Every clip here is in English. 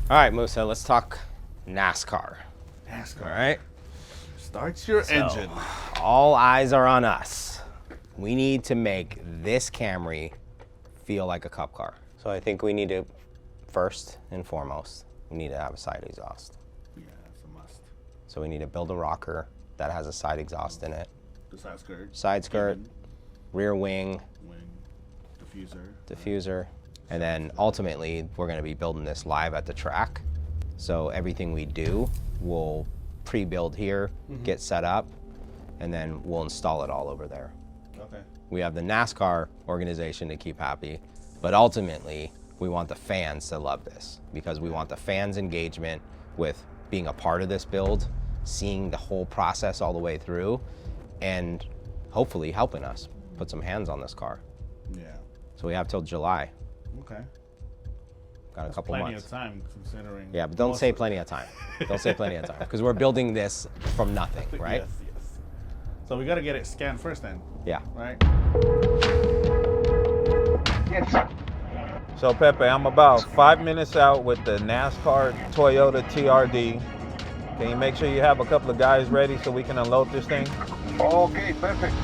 All right, Musa, let's talk NASCAR. NASCAR. All right? Start your engine. All eyes are on us. We need to make this Camry feel like a cup car. So I think we need to, first and foremost, we need to have a side exhaust. Yeah, that's a must. So we need to build a rocker that has a side exhaust in it. The side skirt. Side skirt, rear wing, diffuser. And then ultimately, we're gonna be building this live at the track. So everything we do, we'll pre-build here, get set up, and then we'll install it all over there. Okay. We have the NASCAR organization to keep happy, but ultimately, we want the fans to love this because we want the fans' engagement with being a part of this build, seeing the whole process all the way through, and hopefully helping us put some hands on this car. Yeah. So we have till July. Okay. Got a couple plenty months. of time considering. Yeah, but don't say plenty of time. Don't say plenty of time because we're building this from nothing, right? Yes, yes. So we got to get it scanned first then, Yeah. right? So Pepe, I'm about 5 minutes out with the NASCAR Toyota TRD. Can you make sure you have a couple of guys ready so we can unload this thing? Okay, perfect.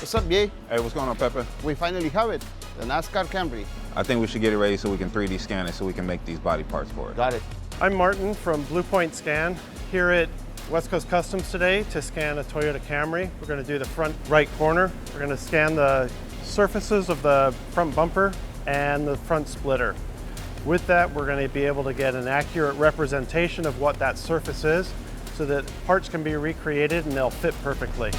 What's up, Jay? Hey, what's going on, Pepe? We finally have it, the NASCAR Camry. I think we should get it ready so we can 3D scan it so we can make these body parts for it. Got it. I'm Martin from Blue Point Scan, here at West Coast Customs today to scan a Toyota Camry. We're going to do the front right corner. We're going to scan the surfaces of the front bumper and the front splitter. With that, we're going to be able to get an accurate representation of what that surface is so that parts can be recreated and they'll fit perfectly.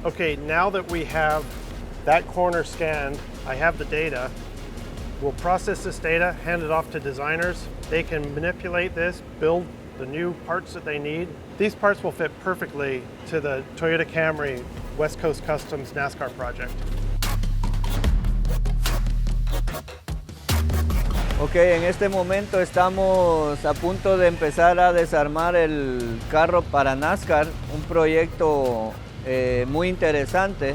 Okay, now that we have that corner scanned, I have the data. We'll process this data, hand it off to designers. They can manipulate this, build the new parts that they need. These parts will fit perfectly to the Toyota Camry West Coast Customs NASCAR project. Ok, en este momento estamos a punto de empezar a desarmar el carro para NASCAR, un proyecto muy interesante.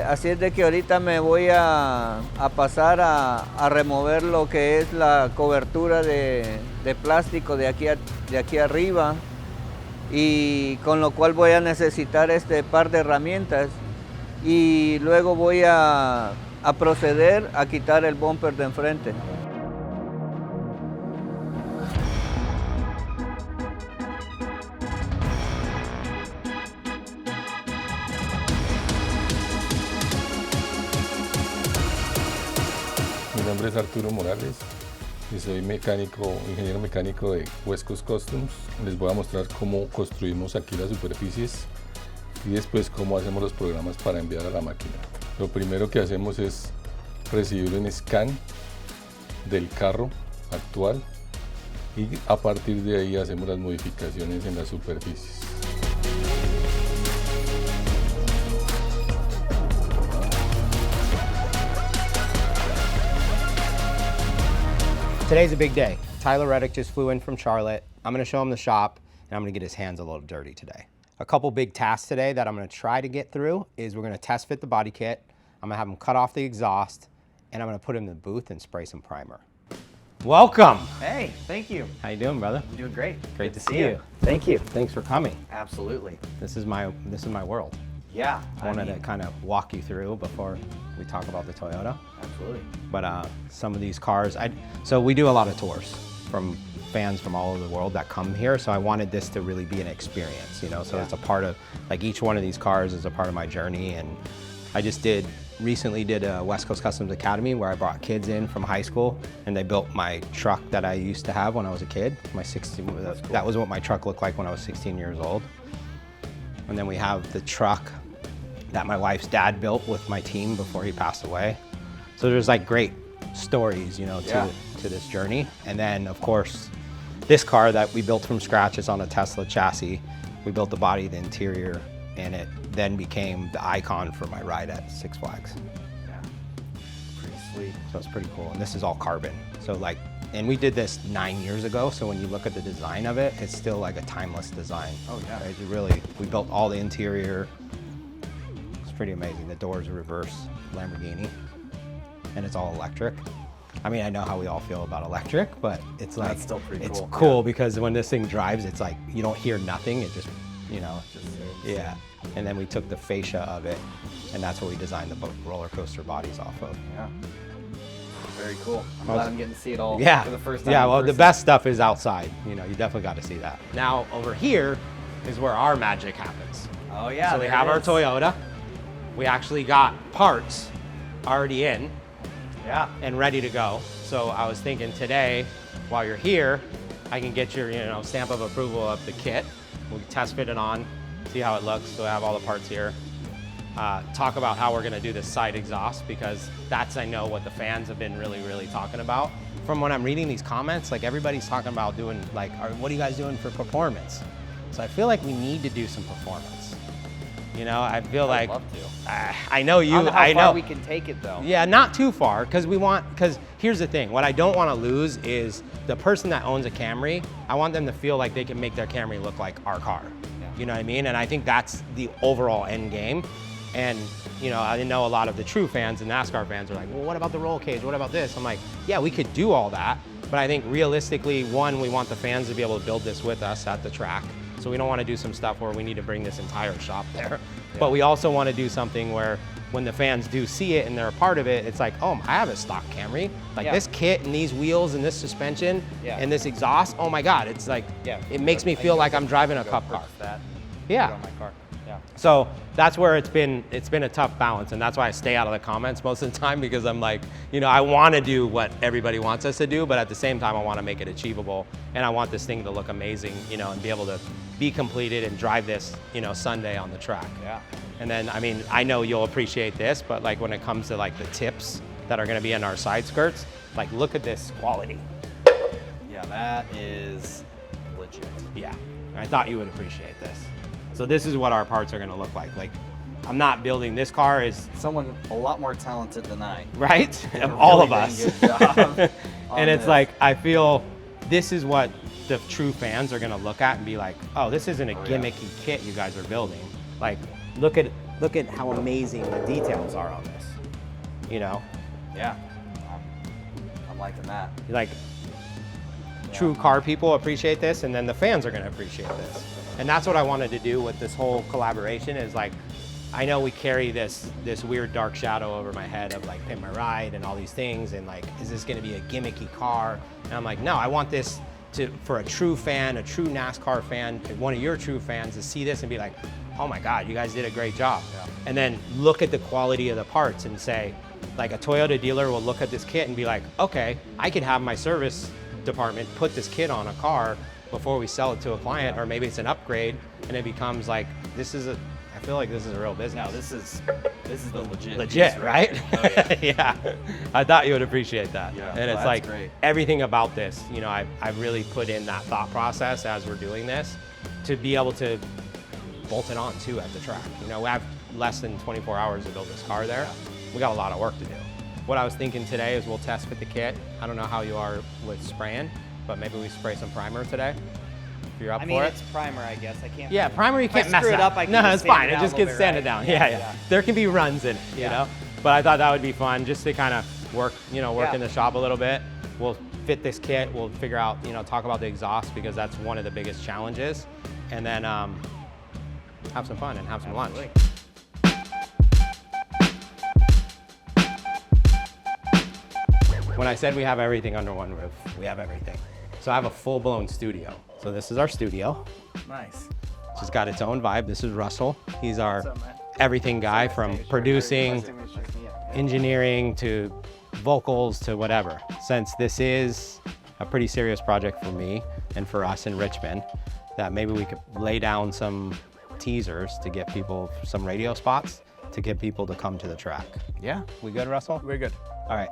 Así es de que ahorita me voy a pasar a remover lo que es la cobertura de plástico de aquí arriba, y con lo cual voy a necesitar este par de herramientas, y luego voy a proceder a quitar el bumper de enfrente. Mi nombre es Arturo Morales y soy ingeniero mecánico de West Coast Customs. Les voy a mostrar cómo construimos aquí las superficies y después cómo hacemos los programas para enviar a la máquina. Lo primero que hacemos es recibir un scan del carro actual y a partir de ahí hacemos las modificaciones en las superficies. Today's a big day. Tyler Reddick just flew in from Charlotte. I'm gonna show him the shop and I'm gonna get his hands a little dirty today. A couple big tasks today that I'm gonna try to get through is we're gonna test fit the body kit. I'm gonna have him cut off the exhaust and I'm gonna put him in the booth and spray some primer. Welcome. Hey, thank you. How you doing, brother? I'm doing great. Great to see you. Thank you. Thanks for coming. Absolutely. This is my world. Yeah. I wanted to kind of walk you through before we talk about the Toyota. Absolutely. But some of these cars, so we do a lot of tours from fans from all over the world that come here. So I wanted this to really be an experience, you know. So it's a part of, like, each one of these cars is a part of my journey. And I just recently did a West Coast Customs Academy where I brought kids in from high school and they built my truck that I used to have when I was a kid. That was what my truck looked like when I was 16 years old. And then we have the truck that my wife's dad built with my team before he passed away. So there's like great stories, you know, to this journey. And then of course, this car that we built from scratch is on a Tesla chassis. We built the body, the interior, and it then became the icon for my ride at Six Flags. Yeah. Pretty sweet. So it's pretty cool. And this is all carbon. So like, and we did this 9 years ago. So when you look at the design of it, it's still like a timeless design. Oh yeah. Right? Really, we built all the interior. It's pretty amazing. The doors are reverse Lamborghini, and it's all electric. I mean, I know how we all feel about electric, but it's like, That's still pretty it's cool. cool because when this thing drives, it's like, you don't hear nothing. It just, you know, yeah. And then we took the fascia of it, and that's what we designed the roller coaster bodies off of. Yeah. Very cool. I'm glad I'm getting to see it all Yeah. for the first time. Yeah, in well, the person. best stuff is outside. You know, you definitely got to see that. Now, over here is where our magic happens. Oh yeah. So we there have it our is. Toyota. We actually got parts already in Yeah. and ready to go. So I was thinking today, while you're here, I can get your, stamp of approval of the kit. We'll test fit it on, see how it looks. So I have all the parts here. Talk about how we're gonna do this side exhaust, because that's, I know, what the fans have been really, really talking about. From when I'm reading these comments, like everybody's talking about doing like, what are you guys doing for performance? So I feel like we need to do some performance. You know, I feel like, love to. I know you, I don't know how I far know. we can take it though. Yeah, not too far, because here's the thing. What I don't want to lose is the person that owns a Camry, I want them to feel like they can make their Camry look like our car. Yeah. You know what I mean? And I think that's the overall end game. And, I know a lot of the true fans and NASCAR fans are like, well, what about the roll cage? What about this? I'm like, yeah, we could do all that. But I think realistically, one, we want the fans to be able to build this with us at the track. So we don't want to do some stuff where we need to bring this entire shop there. Yeah. But we also want to do something where when the fans do see it and they're a part of it, it's like, oh, I have a stock Camry. Like this kit and these wheels and this suspension and this exhaust, oh my God, it's like, it makes me feel like I'm driving a cup car. Yeah. On my car. Yeah. So that's where it's been a tough balance, and that's why I stay out of the comments most of the time, because I'm like, I want to do what everybody wants us to do, but at the same time I want to make it achievable, and I want this thing to look amazing, and be able to be completed and drive this, Sunday on the track. Yeah. And then, I mean, I know you'll appreciate this, but like when it comes to like the tips that are going to be in our side skirts, like look at this quality. Yeah, that is legit. Yeah, I thought you would appreciate this. So this is what our parts are going to look like. Like, I'm not building this car is Someone a lot more talented than I. right Did a of all really of us. dang good job on And it's this. like, I feel this is what the true fans are going to look at and be like, oh, this isn't a gimmicky kit you guys are building. Like, look at how amazing the details are on this. Yeah. I'm liking that. Like, true car people appreciate this, and then the fans are going to appreciate this. And that's what I wanted to do with this whole collaboration is like, I know we carry this weird dark shadow over my head of like Pimp My Ride and all these things, and like, is this gonna be a gimmicky car? And I'm like, no, I want this for a true fan, a true NASCAR fan, one of your true fans to see this and be like, oh my God, you guys did a great job. Yeah. And then look at the quality of the parts and say, like a Toyota dealer will look at this kit and be like, okay, I could have my service department put this kit on a car before we sell it to a client, or maybe it's an upgrade and it becomes like, I feel like this is a real business. No, this is the legit. Legit, piece, right? Oh yeah. Yeah, I thought you would appreciate that. Yeah, And well, it's that's like great. everything about this, I've really put in that thought process as we're doing this to be able to bolt it on too at the track. We have less than 24 hours to build this car there. We got a lot of work to do. What I was thinking today is we'll test fit the kit. I don't know how you are with spraying, but maybe we spray some primer today. If you're up I for mean, it. it's primer, I guess. I can't. Yeah, primer you If I can't mess screw it up, I can No, just it's sand fine. it It down just a gets little bit, sanded right? down. Yeah, Yeah. yeah. There can be runs in it, Yeah. But I thought that would be fun just to kind of work, Yeah. in the shop a little bit. We'll fit this kit. We'll figure out, talk about the exhaust, because that's one of the biggest challenges. And then have some fun and have some lunch. When I said we have everything under one roof, we have everything. So I have a full-blown studio. So this is our studio. Nice. It's got its own vibe. This is Russell. He's our What's up, man? everything guy, from producing, engineering, to vocals, to whatever. Since this is a pretty serious project for me and for us in Richmond, that maybe we could lay down some teasers to get people some radio spots to get people to come to the track. Yeah, we good, Russell? We're good. All right.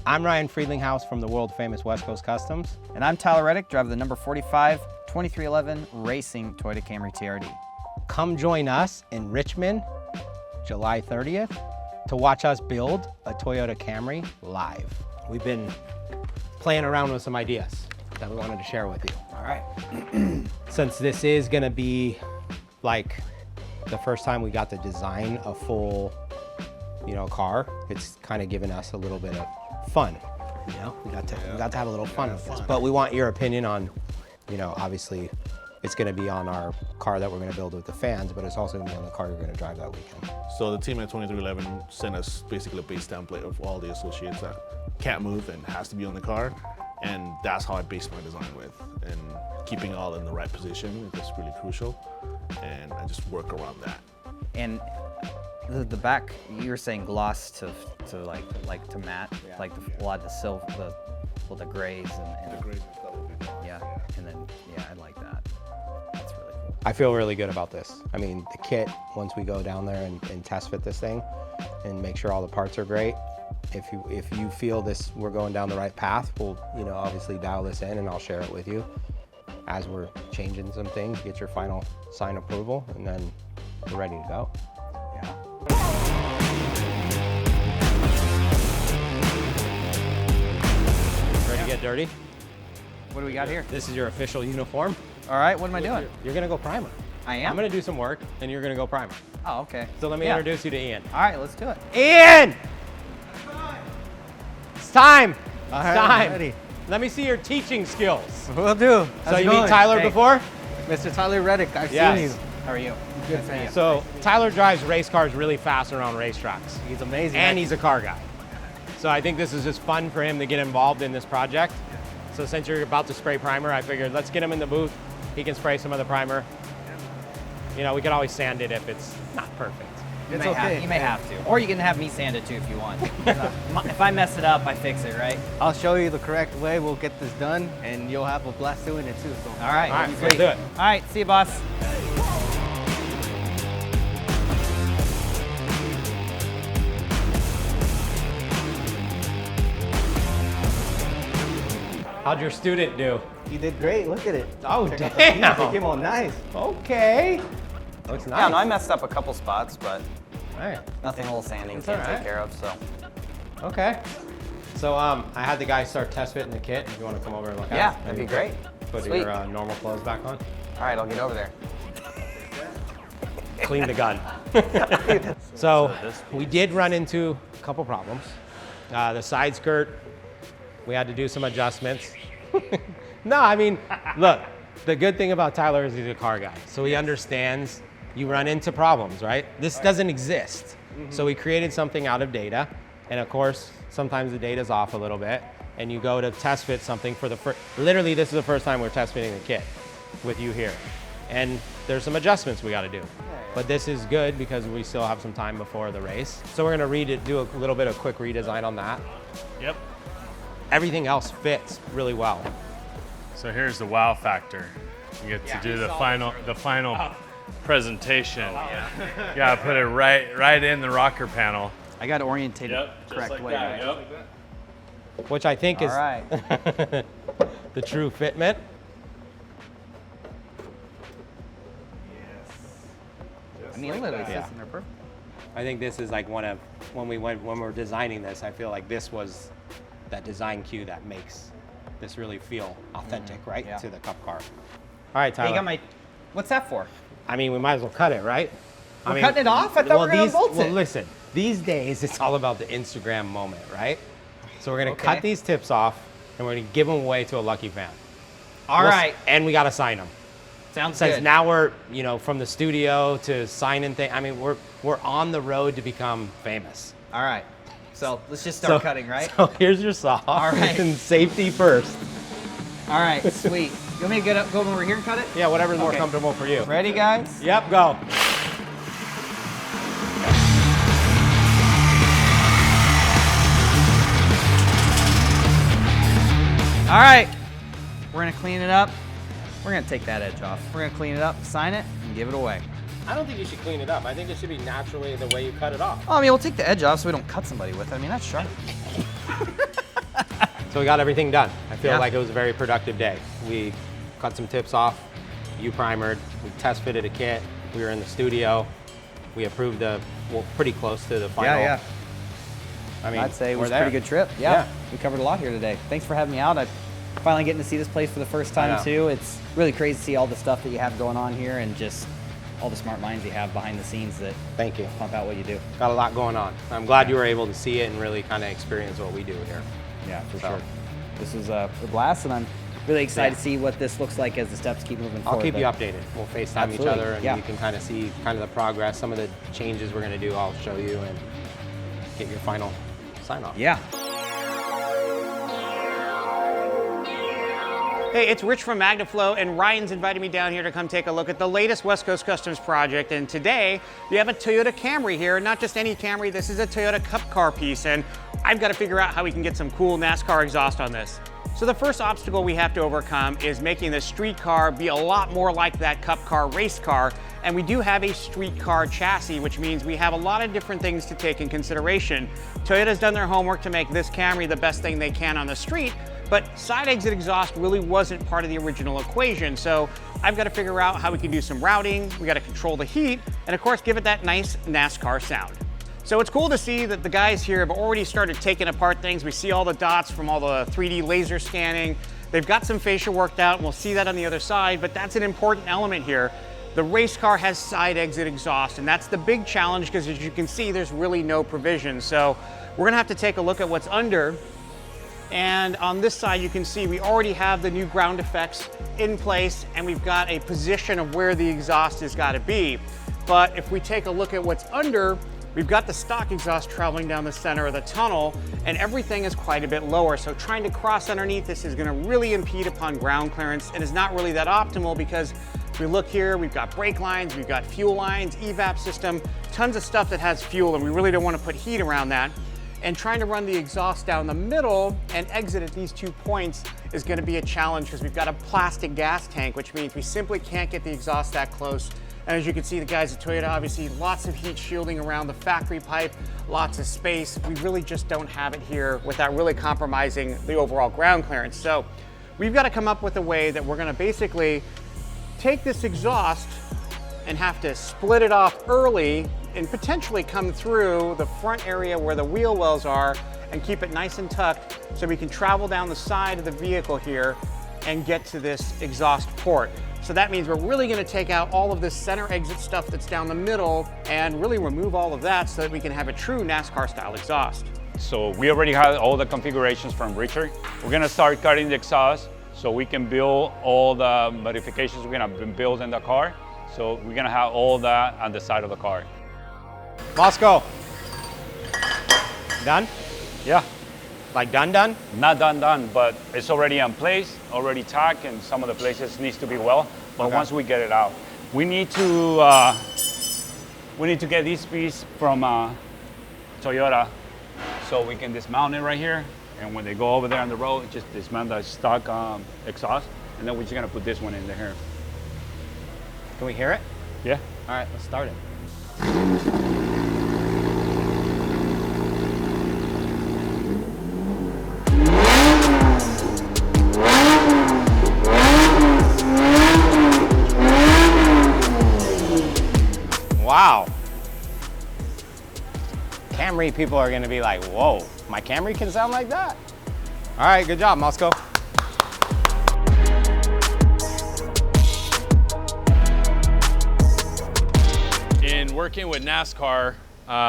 I'm Ryan Friedlinghaus from the world famous West Coast Customs. And I'm Tyler Reddick, driver of the number 45 2311 Racing Toyota Camry TRD. Come join us in Richmond, July 30th, to watch us build a Toyota Camry live. We've been playing around with some ideas that we wanted to share with you. All right. Since this is gonna be like the first time we got to design a full, car, it's kind of given us a little bit of fun. We got to have a little fun with this. But we want your opinion on, obviously it's gonna be on our car that we're gonna build with the fans, but it's also gonna be on the car you're gonna drive that weekend. So the team at 2311 sent us basically a base template of all the associates that can't move and has to be on the car. And that's how I based my design with. And keeping all in the right position is really crucial. And I just work around that. And the back, you were saying gloss to like to matte, like a lot of the silver, the grays and The great that would be yeah, and then I like that. That's really cool. I feel really good about this. I mean, the kit, once we go down there and test fit this thing and make sure all the parts are great, if you feel this, we're going down the right path, we'll, obviously dial this in and I'll share it with you as we're changing some things, get your final sign approval, and then we're ready to go. Yeah. Ready to get dirty? What do we got here? This is your official uniform. All right, what am I doing? You're gonna go primer. I am? I'm gonna do some work and you're gonna go primer. Oh, okay. So let me introduce you to Ian. All right, let's do it. Ian! It's time. It's All right, time. I'm ready. Let me see your teaching skills. Will do. So you meet Tyler Hey. before? Mr. Tyler Reddick, I've Yes. seen you. How are you? Good for you. So Tyler drives race cars really fast around racetracks. He's amazing. And he's a car guy. So I think this is just fun for him to get involved in this project. So since you're about to spray primer, I figured let's get him in the booth. He can spray some of the primer. We can always sand it if it's not perfect. You It's may okay. you may have to. Or you can have me sand it too if you want. If I mess it up, I fix it, right? I'll show you the correct way. We'll get this done, and you'll have a blast doing it too. So. All right. All right, sweet. let's do it. All right, see you, boss. How'd your student do? You did great. Look at it. Oh, Check out the damn. feet. They came all nice. Okay. Looks nice. Yeah, no, I messed up a couple spots, but All right. nothing a little sanding It's can't all take right. care of, so. Okay. So I had the guys start test fitting the kit. If you want to come over and look at it. Yeah, that'd be great. Put Sweet. your normal clothes back on. All right, I'll get over there. Clean the gun. So we did run into a couple problems. The side skirt, we had to do some adjustments. No, I mean, look, the good thing about Tyler is he's a car guy. So he understands you run into problems, right? This doesn't exist. So we created something out of data. And of course, sometimes the data's off a little bit. And you go to test fit something for the first, literally this is the first time we're test fitting the kit with you here. And there's some adjustments we got to do. But this is good because we still have some time before the race. So we're going to do a little bit of quick redesign on that. Yep. Everything else fits really well. So here's the wow factor. You get to do the final presentation. You gotta put it right in the rocker panel. I got to orientate it Yep. the correct just like way. that. Right? Yep. Which I think All is right. the true fitment. I mean, it literally sits in there perfect. I think this is like when we're designing this, I feel like this was that design cue that makes this really feel authentic, right? Yeah. To the Cup car. All right, Tyler. Hey, you got my, what's that for? I mean, we might as well cut it, right? We're cutting it off? I thought we were gonna bolt it. Well, listen, these days it's all about the Instagram moment, right? So we're gonna Okay. cut these tips off and we're gonna give them away to a lucky fan. All right. And we gotta sign them. Sounds Since good. now we're, from the studio to signing things, I mean, we're on the road to become famous. All right. So let's just start So- cutting, right? So here's your saw. All right. And safety first. All right, sweet. You want me to go over here and cut it? Yeah, whatever's more Okay. comfortable for you. Ready, guys? Yep, go. All right. We're gonna clean it up. We're gonna take that edge off. We're gonna clean it up, sign it, and give it away. I don't think you should clean it up. I think it should be naturally the way you cut it off. Oh, I mean, we'll take the edge off so we don't cut somebody with it. I mean, that's sharp. So we got everything done. I feel like it was a very productive day. We cut some tips off, you primered, we test fitted a kit, we were in the studio, we approved pretty close to the final. Yeah. I mean, I'd say it was a pretty good trip. Yeah, we covered a lot here today. Thanks for having me out. I'm finally getting to see this place for the first time too. It's really crazy to see all the stuff that you have going on here and just all the smart minds you have behind the scenes that pump out what you do. Got a lot going on. I'm glad you were able to see it and really kind of experience what we do here. Yeah, for sure. This was a blast, and I'm really excited to see what this looks like as the steps keep moving forward. I'll keep you updated. We'll FaceTime each other, and you can kind of see kind of the progress. Some of the changes we're going to do, I'll show you, and get your final sign off. Yeah. Hey, it's Rich from MagnaFlow, and Ryan's invited me down here to come take a look at the latest West Coast Customs project. And today, we have a Toyota Camry here. Not just any Camry, this is a Toyota Cup Car piece, and I've got to figure out how we can get some cool NASCAR exhaust on this. So the first obstacle we have to overcome is making the street car be a lot more like that Cup Car race car. And we do have a street car chassis, which means we have a lot of different things to take in consideration. Toyota's done their homework to make this Camry the best thing they can on the street, but side exit exhaust really wasn't part of the original equation. So I've got to figure out how we can do some routing, we got to control the heat, and of course give it that nice NASCAR sound. So it's cool to see that the guys here have already started taking apart things. We see all the dots from all the 3D laser scanning. They've got some fascia worked out, and we'll see that on the other side, but that's an important element here. The race car has side exit exhaust, and that's the big challenge because as you can see, there's really no provision. So we're gonna have to take a look at what's under. And on this side, you can see we already have the new ground effects in place, and we've got a position of where the exhaust has got to be. But if we take a look at what's under, we've got the stock exhaust traveling down the center of the tunnel, and everything is quite a bit lower. So trying to cross underneath this is going to really impede upon ground clearance, and is not really that optimal because if we look here, we've got brake lines, we've got fuel lines, evap system, tons of stuff that has fuel, and we really don't want to put heat around that. And trying to run the exhaust down the middle and exit at these 2 points is going to be a challenge because we've got a plastic gas tank, which means we simply can't get the exhaust that close. And as you can see, the guys at Toyota, obviously lots of heat shielding around the factory pipe, lots of space. We really just don't have it here without really compromising the overall ground clearance. So we've got to come up with a way that we're going to basically take this exhaust and have to split it off early and potentially come through the front area where the wheel wells are and keep it nice and tucked so we can travel down the side of the vehicle here and get to this exhaust port. So that means we're really going to take out all of this center exit stuff that's down the middle and really remove all of that so that we can have a true NASCAR style exhaust. So we already have all the configurations from Richard. We're going to start cutting the exhaust so we can build all the modifications we're going to build in the car. So we're going to have all that on the side of the car. Moscow. Done? Yeah. Like done? Not done, but it's already in place, already tacked, and some of the places needs to be well. But once we get it out, we need to get this piece from Toyota so we can dismount it right here. And when they go over there on the road, just dismount the stock exhaust, and then we're just gonna put this one in here. Can we hear it? Yeah. All right, let's start it. Wow. Camry people are gonna be like, whoa, my Camry can sound like that? All right, good job, Moscow. In working with NASCAR,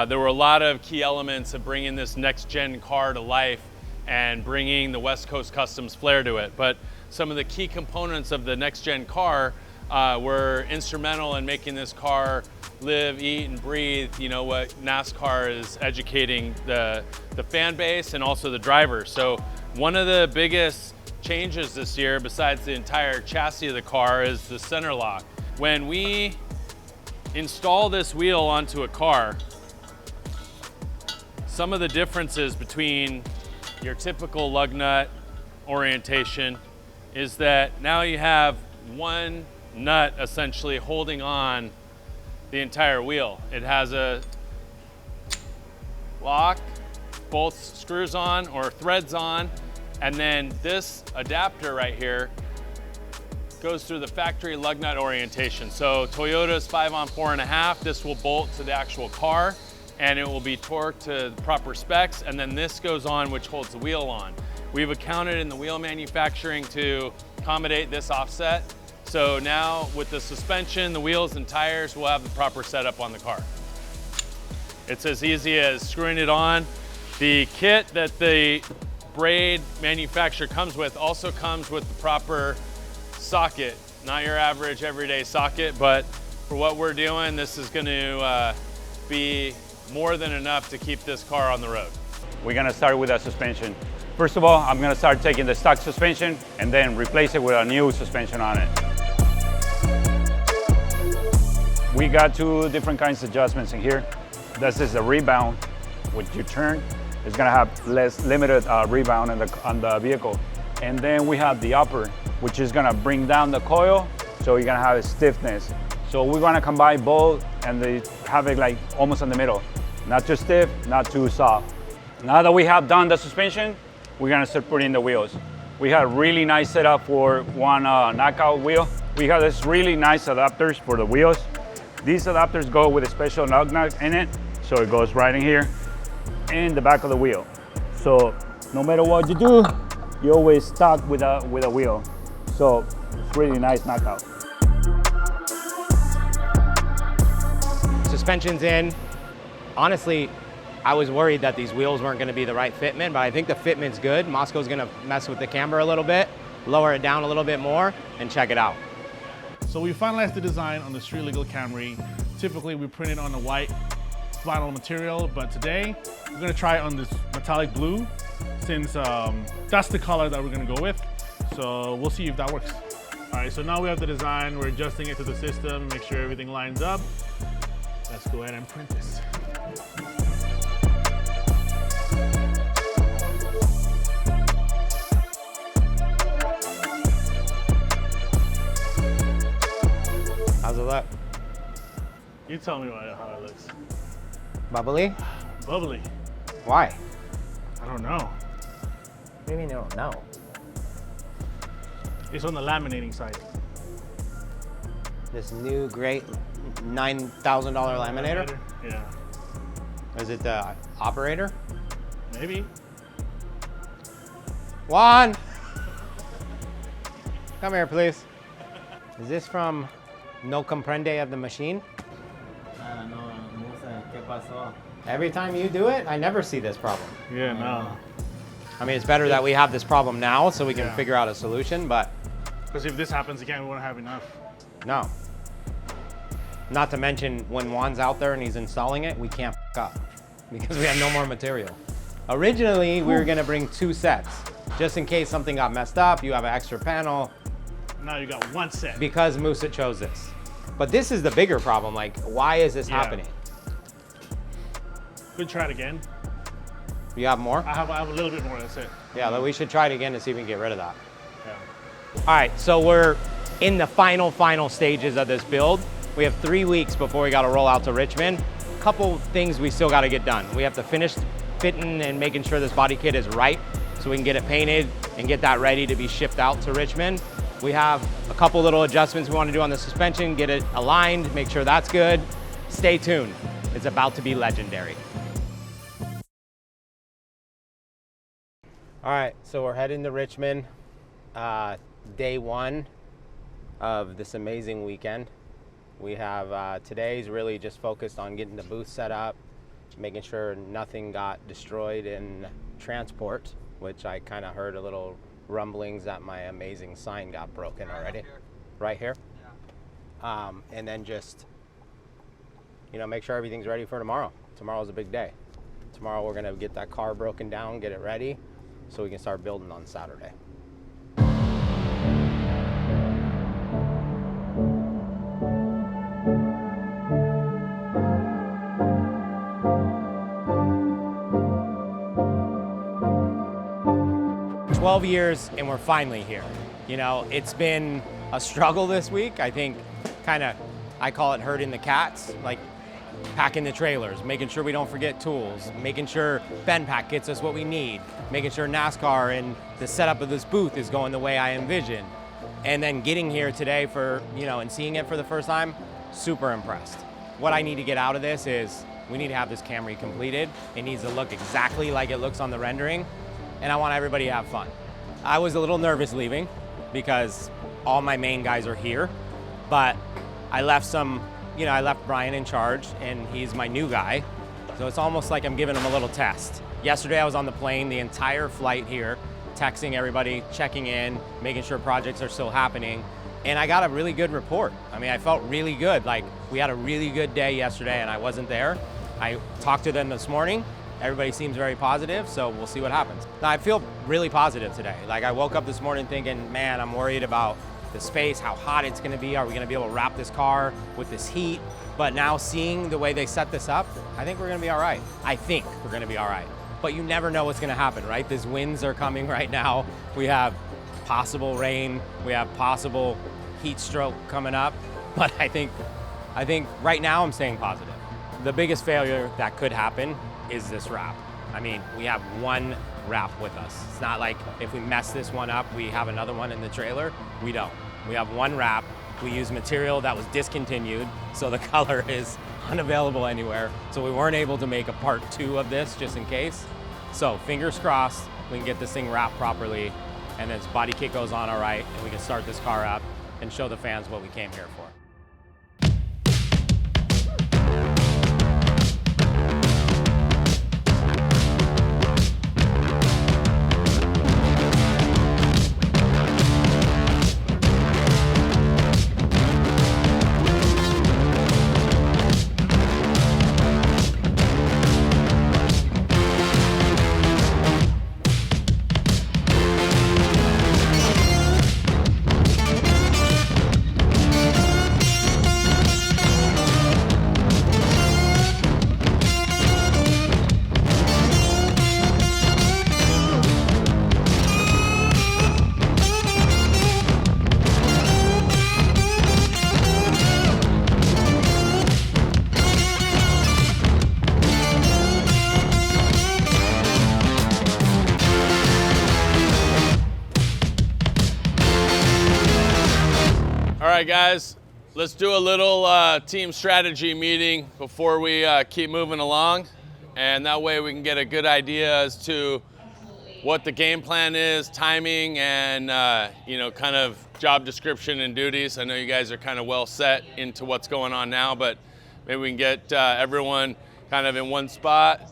there were a lot of key elements of bringing this next-gen car to life and bringing the West Coast Customs flair to it. But some of the key components of the next-gen car were instrumental in making this car live, eat, and breathe, you know, what NASCAR is educating the fan base and also the drivers. So one of the biggest changes this year, besides the entire chassis of the car, is the center lock. When we install this wheel onto a car, some of the differences between your typical lug nut orientation is that now you have one nut essentially holding on the entire wheel. It has a lock, both screws on or threads on, And then this adapter right here goes through the factory lug nut orientation. So Toyota's 5-on-4.5, this will bolt to the actual car and it will be torqued to the proper specs, and then this goes on, which holds the wheel on. We've accounted in the wheel manufacturing to accommodate this offset. So now with the suspension, the wheels and tires, we'll have the proper setup on the car. It's as easy as screwing it on. The kit that the braid manufacturer comes with also comes with the proper socket, not your average everyday socket, but for what we're doing, this is going to be more than enough to keep this car on the road. We're gonna start with a suspension. First of all, I'm gonna start taking the stock suspension and then replace it with a new suspension on it. We got two different kinds of adjustments in here. This is the rebound, which you turn. It's gonna have less limited rebound on the vehicle. And then we have the upper, which is gonna bring down the coil, so you're gonna have a stiffness. So we're gonna combine both and they have it like almost in the middle. Not too stiff, not too soft. Now that we have done the suspension, we're gonna start putting the wheels. We have a really nice setup for one knockout wheel. We have this really nice adapters for the wheels. These adapters go with a special lug nut in it, so it goes right in here in the back of the wheel. So no matter what you do, you're always stuck with a wheel. So it's really nice knockout. Suspension's in. Honestly, I was worried that these wheels weren't gonna be the right fitment, but I think the fitment's good. Mosco's gonna mess with the camber a little bit, lower it down a little bit more, and check it out. So we finalized the design on the Streat Legal Camry. Typically we print it on a white vinyl material, but today we're gonna try it on this metallic blue, since that's the color that we're gonna go with. So we'll see if that works. All right, so now we have the design, we're adjusting it to the system, make sure everything lines up. Let's go ahead and print this. How's it look? You tell me how it looks. Bubbly? Bubbly. Why? I don't know. What do you mean you don't know? It's on the laminating side. This new great $9,000 laminator? Yeah. Is it the operator? Maybe. Juan! Come here, please. Is this from No Comprende of the Machine? Every time you do it, I never see this problem. Yeah, no. I mean, it's better that we have this problem now so we can figure out a solution, but... Because if this happens again, we won't have enough. No. Not to mention, when Juan's out there and he's installing it, we can't f up because we have no more material. Originally, we were gonna bring 2 sets, just in case something got messed up, you have an extra panel. Now you got 1 set. Because Musa chose this. But this is the bigger problem, like, why is this happening? Could try it again. You have more? I have a little bit more, that's it. Yeah, we should try it again to see if we can get rid of that. Yeah. All right, so we're in the final stages of this build. We have 3 weeks before we gotta roll out to Richmond. Couple things we still gotta get done. We have to finish fitting and making sure this body kit is right so we can get it painted and get that ready to be shipped out to Richmond. We have a couple little adjustments we wanna do on the suspension, get it aligned, make sure that's good. Stay tuned, it's about to be legendary. All right, so we're heading to Richmond, day 1 of this amazing weekend. We have, today's really just focused on getting the booth set up, making sure nothing got destroyed in transport, which I kind of heard a little rumblings that my amazing sign got broken already. Right here? Yeah. And then just, you know, make sure everything's ready for tomorrow. Tomorrow's a big day. Tomorrow we're gonna get that car broken down, get it ready, so we can start building on Saturday. "12 years and we're finally here." You know, it's been a struggle this week. I think I call it herding the cats. Like, packing the trailers, making sure we don't forget tools, making sure Ben Pack gets us what we need, making sure NASCAR and the setup of this booth is going the way I envisioned. And then getting here today for, and seeing it for the first time, super impressed. What I need to get out of this is we need to have this Camry completed. It needs to look exactly like it looks on the rendering, and I want everybody to have fun. I was a little nervous leaving because all my main guys are here, but I left I left Brian in charge, and he's my new guy, so it's almost like I'm giving him a little test. Yesterday I was on the plane the entire flight here, texting everybody, checking in, making sure projects are still happening, and I got a really good report. I mean, I felt really good. Like, we had a really good day yesterday, and I wasn't there. I talked to them this morning. Everybody seems very positive, so we'll see what happens. Now, I feel really positive today. Like, I woke up this morning thinking, man, I'm worried about the space, how hot it's gonna be. Are we gonna be able to wrap this car with this heat? But now seeing the way they set this up, I think we're gonna be all right. I think we're gonna be all right. But you never know what's gonna happen, right? These winds are coming right now. We have possible rain. We have possible heat stroke coming up. But I think right now I'm staying positive. The biggest failure that could happen is this wrap. I mean, we have one wrap with us. It's not like if we mess this one up, we have another one in the trailer. We don't. We have one wrap. We use material that was discontinued, so the color is unavailable anywhere. So we weren't able to make a part 2 of this just in case. So fingers crossed, we can get this thing wrapped properly, and then this body kit goes on all right, and we can start this car up and show the fans what we came here for. All right, guys, let's do a little team strategy meeting before we keep moving along. And that way we can get a good idea as to what the game plan is, timing, and kind of job description and duties. I know you guys are kind of well set into what's going on now, but maybe we can get everyone kind of in one spot,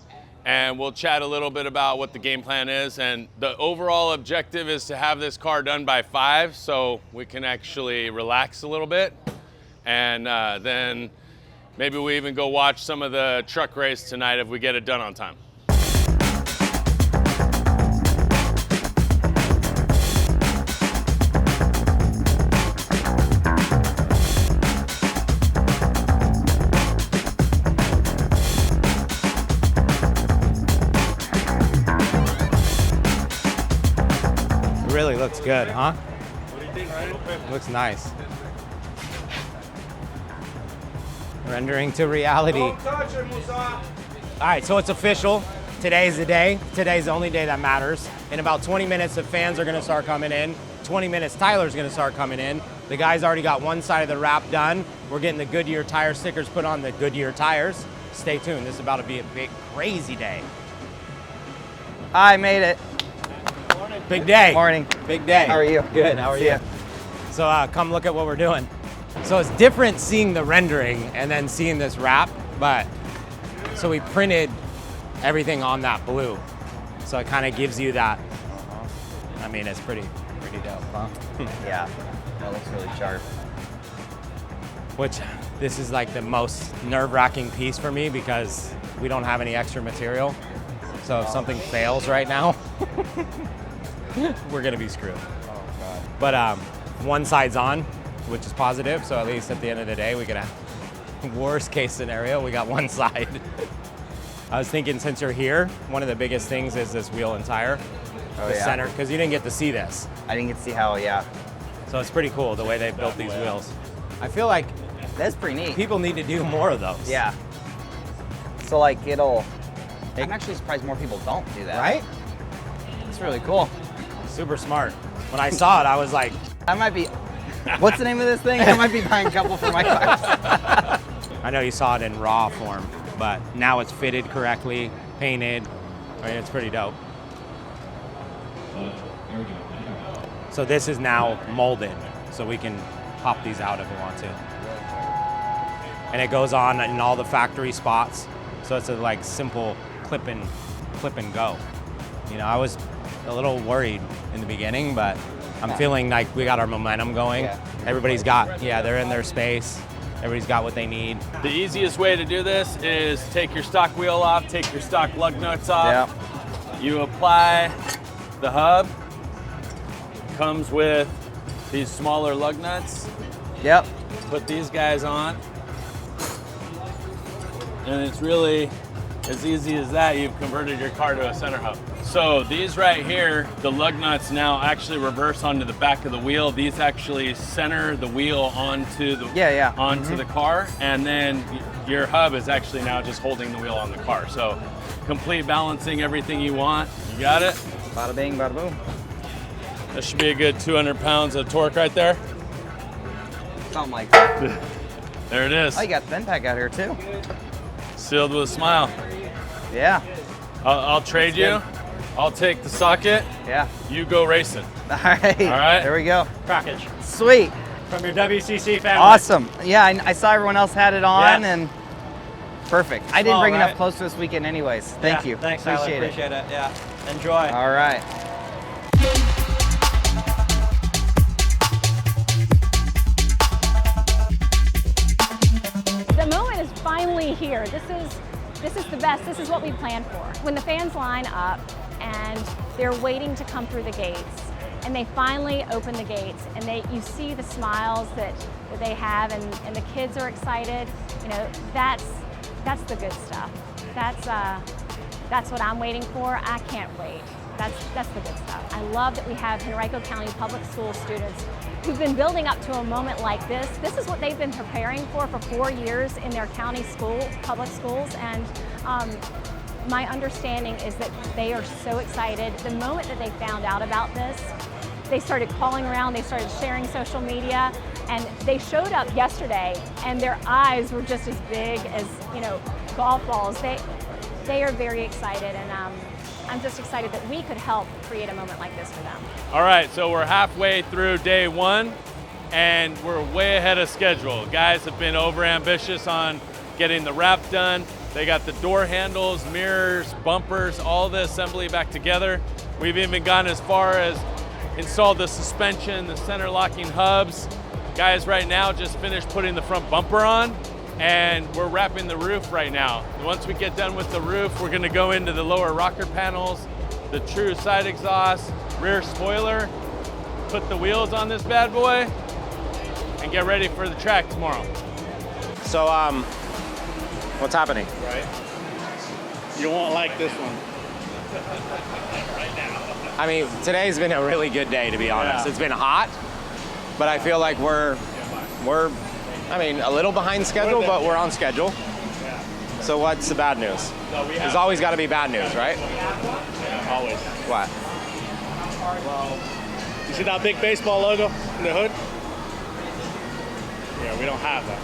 and we'll chat a little bit about what the game plan is. And the overall objective is to have this car done by 5, so we can actually relax a little bit. And then maybe we even go watch some of the truck race tonight if we get it done on time. Really looks good, huh? What do you think, Ryan? Looks nice. Rendering to reality. Don't touch it, Musa. All right, so it's official. Today's the day. Today's the only day that matters. In about 20 minutes, the fans are gonna start coming in. 20 minutes, Tyler's gonna start coming in. The guys already got one side of the wrap done. We're getting the Goodyear tire stickers put on the Goodyear tires. Stay tuned, this is about to be a big, crazy day. I made it. Big day. Morning. Big day. How are you? Good, how are you? So come look at what we're doing. So it's different seeing the rendering and then seeing this wrap, but so we printed everything on that blue. So it kind of gives you that, I mean, it's pretty dope, huh? Yeah, that looks really sharp. Which, this is like the most nerve-wracking piece for me because we don't have any extra material. So if something fails right now, we're gonna be screwed. Oh God. But one side's on, which is positive, so at least at the end of the day, we could have, worst case scenario, we got one side. I was thinking, since you're here, one of the biggest things is this wheel and tire. The center, because you didn't get to see this. I didn't get to see how, yeah. So it's pretty cool the way they built these wheels. I feel like that's pretty neat. People need to do more of those. Yeah. So like I'm actually surprised more people don't do that. Right? It's really cool. Super smart. When I saw it, I was like, I might be, what's the name of this thing? I might be buying a couple for my cars. I know you saw it in raw form, but now it's fitted correctly, painted. I mean, it's pretty dope. So this is now molded, so we can pop these out if we want to. And it goes on in all the factory spots, so it's a like simple clip and go. You know, I was a little worried in the beginning, but I'm feeling like we got our momentum going. Yeah. Everybody's got, they're in their space. Everybody's got what they need. The easiest way to do this is take your stock wheel off, take your stock lug nuts off. Yeah. You apply the hub. Comes with these smaller lug nuts. Yep. Put these guys on. And it's really as easy as that. You've converted your car to a center hub. So these right here, the lug nuts now actually reverse onto the back of the wheel. These actually center the wheel onto the onto the car, and then your hub is actually now just holding the wheel on the car. So complete balancing, everything you want. You got it? Bada bing, bada boom. That should be a good 200 pounds of torque right there. Something like that. There it is. Oh, you got thin pack out here too. Sealed with a smile. Yeah. I'll trade you. I'll take the socket. Yeah. You go racing. All right. All right. There we go. Package. Sweet. From your WCC family. Awesome. Yeah, I saw everyone else had it on, and perfect. I didn't Small, bring right? enough close to this weekend anyways. Thank you. Thanks, Tyler. Appreciate it. Yeah. Enjoy. All right. The moment is finally here. This is the best. This is what we planned for. When the fans line up and they're waiting to come through the gates, and they finally open the gates, and you see the smiles that they have, and the kids are excited. You know, that's the good stuff. That's what I'm waiting for. I can't wait. That's the good stuff. I love that we have Henrico County Public School students who've been building up to a moment like this. This is what they've been preparing for 4 years in their county school, public schools, and my understanding is that they are so excited. The moment that they found out about this, they started calling around, they started sharing social media, and they showed up yesterday, and their eyes were just as big as, you know, golf balls. They are very excited, and I'm just excited that we could help create a moment like this for them. All right, so we're halfway through day one, and we're way ahead of schedule. Guys have been over ambitious on getting the wrap done. They got the door handles, mirrors, bumpers, all the assembly back together. We've even gone as far as installed the suspension, the center locking hubs. Guys right now just finished putting the front bumper on, and we're wrapping the roof right now. Once we get done with the roof, we're gonna go into the lower rocker panels, the true side exhaust, rear spoiler, put the wheels on this bad boy, and get ready for the track tomorrow. So, what's happening? Right? You won't like this one. Right now. I mean, today's been a really good day, to be honest. Yeah. It's been hot, but I feel like we're I mean, a little behind schedule, but we're on schedule. Yeah. So what's the bad news? There's always got to be bad news, right? Yeah, always. What? Well, you see that big baseball logo in the hood? Yeah, we don't have that.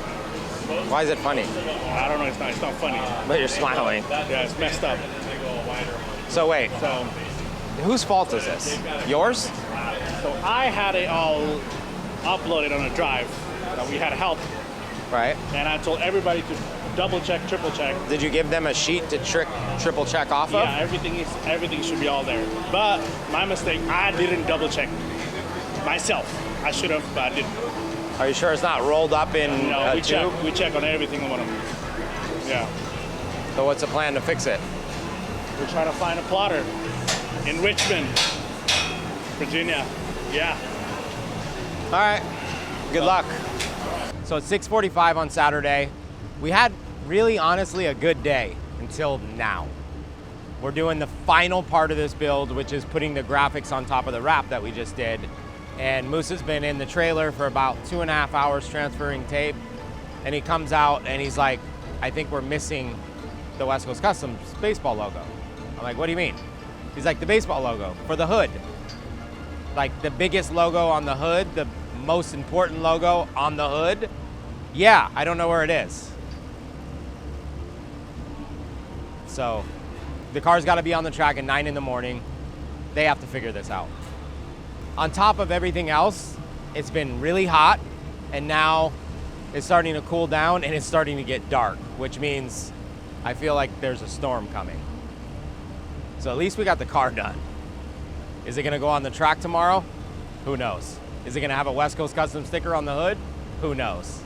Why is it funny? I don't know, it's not funny. But you're smiling. Yeah, it's messed up. So wait, So whose fault is this? Yours? So I had it all uploaded on a drive. We had help. Right. And I told everybody to double check, triple check. Did you give them a sheet to triple check off of? Yeah, everything should be all there. But my mistake, I didn't double check myself. I should have, but I didn't. Are you sure it's not rolled up in No, a tube? we check on everything on them. Yeah. So what's the plan to fix it? We're trying to find a plotter in Richmond, Virginia. Yeah. All right. Good luck. So it's 6:45 on Saturday. We had really honestly a good day until now. We're doing the final part of this build, which is putting the graphics on top of the wrap that we just did. And Moose has been in the trailer for about 2.5 hours transferring tape. And he comes out and he's like, I think we're missing the West Coast Customs baseball logo. I'm like, what do you mean? He's like, the baseball logo for the hood. Like the biggest logo on the hood, the most important logo on the hood. Yeah, I don't know where it is. So the car's got to be on the track at 9 in the morning. They have to figure this out. On top of everything else, it's been really hot, and now it's starting to cool down and it's starting to get dark, which means I feel like there's a storm coming. So at least we got the car done. Is it gonna go on the track tomorrow? Who knows? Is it gonna have a West Coast Customs sticker on the hood? Who knows?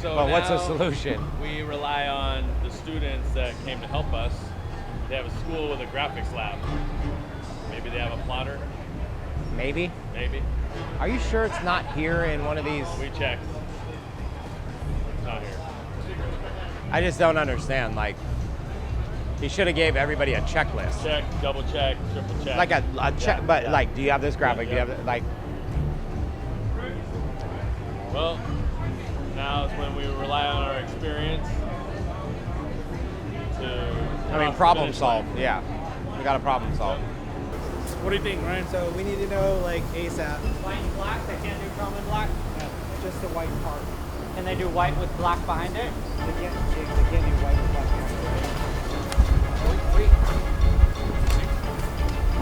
So But what's the now solution? We rely on the students that came to help us. They have a school with a graphics lab. Maybe they have a plotter. Maybe? Maybe. Are you sure it's not here in one of these? We checked. It's not here. I just don't understand. Like, he should have gave everybody a checklist. Check, double check, triple check. Like a check, Yeah, but yeah. like, do you have this graphic? Yeah, Do you have like? Well, now is when we rely on our experience to. I mean, problem solved. Yeah, we got a problem solved. What do you think, Ryan? So we need to know like ASAP. White and black, they can't do chrome and black? Just the white part. Can they do white with black behind it? They can't do white with black.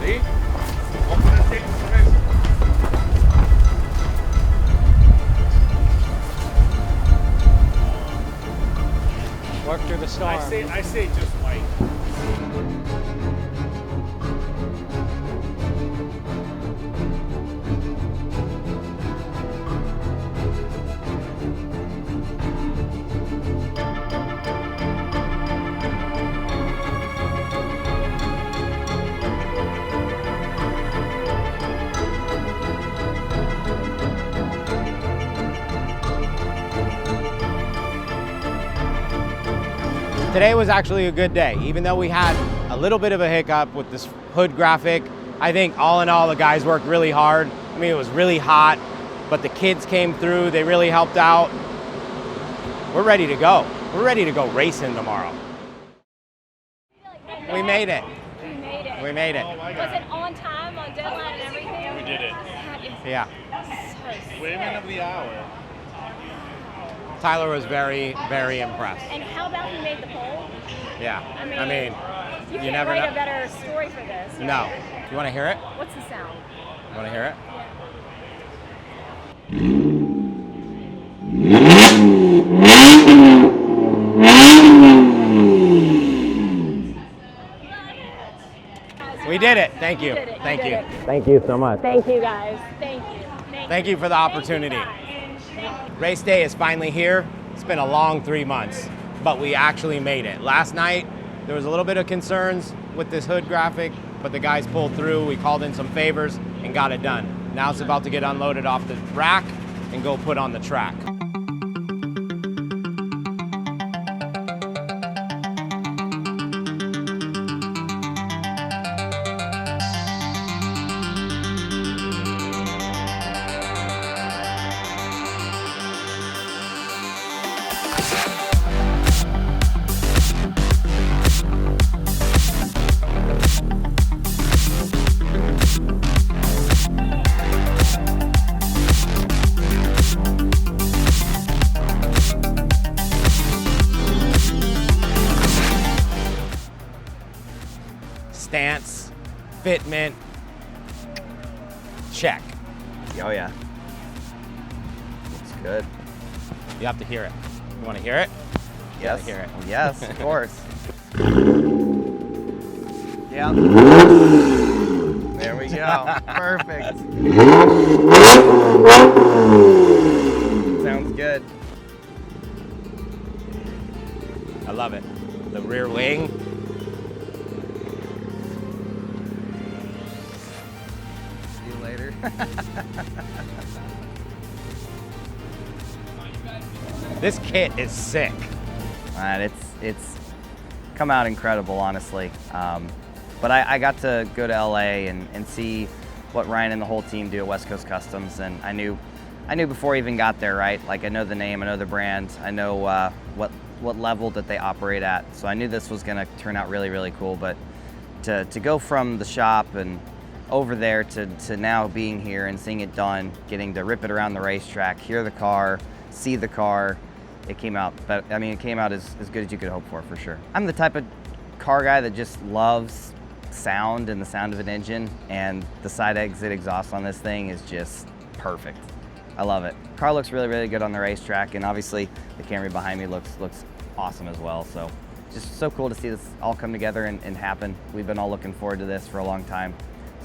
See? Open and take the rest. Work through the storm. I say just white. Today was actually a good day, even though we had a little bit of a hiccup with this hood graphic. I think all in all, the guys worked really hard. I mean, it was really hot, but the kids came through. They really helped out. We're ready to go. We're ready to go racing tomorrow. We made it. We made it. We made it. Was it on time, on deadline, and everything? We did it. That is Yeah. so Women of the hour. Tyler was very, very impressed. And how about he made the poll? Yeah. I mean, you you can't never write know. a better story for this. No. right? You want to hear it? What's the sound? You want to hear it? We did it. Thank you. did it. You Thank did you. it. Thank you so much. Thank you, guys. Thank you. Thank you for the opportunity. Race day is finally here. It's been a long 3 months, but we actually made it. Last night, there was a little bit of concerns with this hood graphic, but the guys pulled through. We called in some favors and got it done. Now it's about to get unloaded off the rack and go put on the track. Stance, fitment, check. Oh yeah. Looks good. You have to hear it. You want to hear it? You Yes. gotta hear it. Yes, of course. Yeah. There we go. Perfect. Sounds good. I love it. The rear wing. See you later. This kit is sick. Man, it's come out incredible, honestly. But I got to go to LA and see what Ryan and the whole team do at West Coast Customs, and I knew before I even got there, right? Like I know the name, I know the brand, I know what what level that they operate at. So I knew this was going to turn out really, really cool. But to go from the shop and over there to now being here and seeing it done, getting to rip it around the racetrack, hear the car, see the car, it came out. But I mean, it came out as good as you could hope for sure. I'm the type of car guy that just loves sound and the sound of an engine, and the side exit exhaust on this thing is just perfect. I love it. Car looks really, really good on the racetrack, and obviously the Camry behind me looks awesome as well. So just so cool to see this all come together and happen. We've been all looking forward to this for a long time,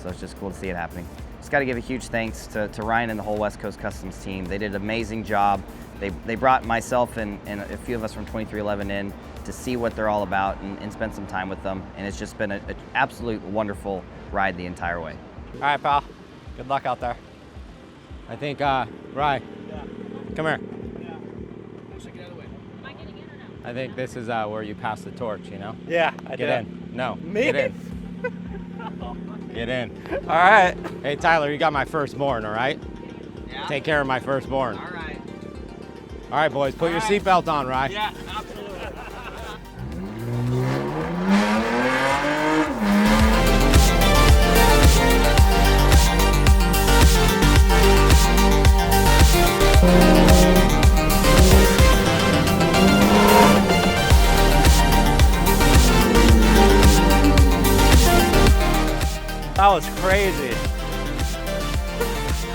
so it's just cool to see it happening. Just got to give a huge thanks to Ryan and the whole West Coast Customs team. They did an amazing job. They brought myself and a few of us from 2311 in to see what they're all about and spend some time with them, and it's just been an absolute wonderful ride the entire way. All right, pal. Good luck out there. I think, Ryan, come here. I think this is where you pass the torch, you know? Yeah, I did. Get in. No, Me? get in. Get in. All right. Hey, Tyler, you got my firstborn, all right? Yeah. Take care of my firstborn. All right. All right, boys, put your seatbelt on, Ryan. Yeah, absolutely. That was crazy.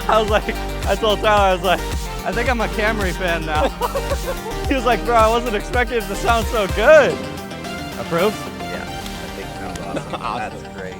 I told Tyler, I was like, I think I'm a Camry fan now. He was like, bro, I wasn't expecting it to sound so good. Approved? Yeah, I think it sounds awesome. That's great.